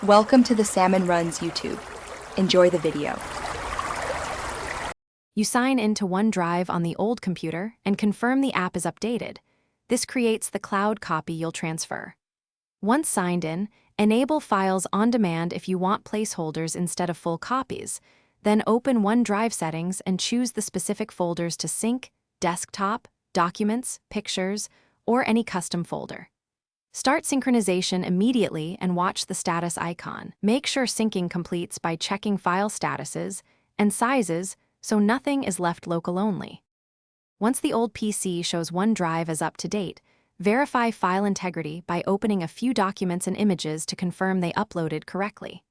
Welcome to the Salmon Runs YouTube. Enjoy the video. You sign into OneDrive on the old computer and confirm the app is updated. This creates the cloud copy you'll transfer. Once signed in, enable Files on Demand if you want placeholders instead of full copies. Then open OneDrive settings and choose the specific folders to sync, desktop, documents, pictures, or any custom folder. Start synchronization immediately and watch the status icon. Make sure syncing completes by checking file statuses and sizes so nothing is left local only. Once the old PC shows OneDrive as up to date, verify file integrity by opening a few documents and images to confirm they uploaded correctly.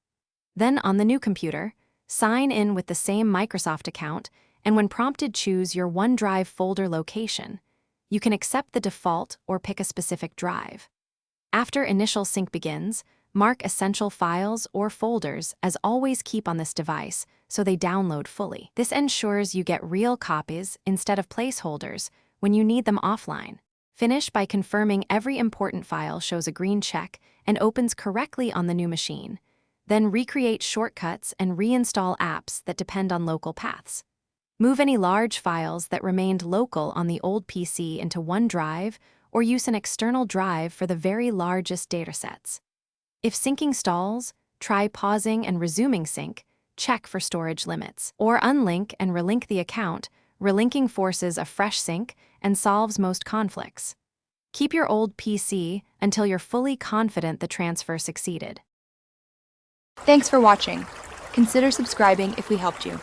Then on the new computer, sign in with the same Microsoft account, and when prompted, choose your OneDrive folder location. You can accept the default or pick a specific drive. After initial sync begins, mark essential files or folders as always keep on this device so they download fully. This ensures you get real copies instead of placeholders when you need them offline. Finish by confirming every important file shows a green check and opens correctly on the new machine. Then recreate shortcuts and reinstall apps that depend on local paths. Move any large files that remained local on the old PC into OneDrive or use an external drive for the very largest datasets. If syncing stalls, try pausing and resuming sync, check for storage limits. Or unlink and relink the account. Relinking forces a fresh sync and solves most conflicts. Keep your old PC until you're fully confident the transfer succeeded. Thanks for watching. Consider subscribing if we helped you.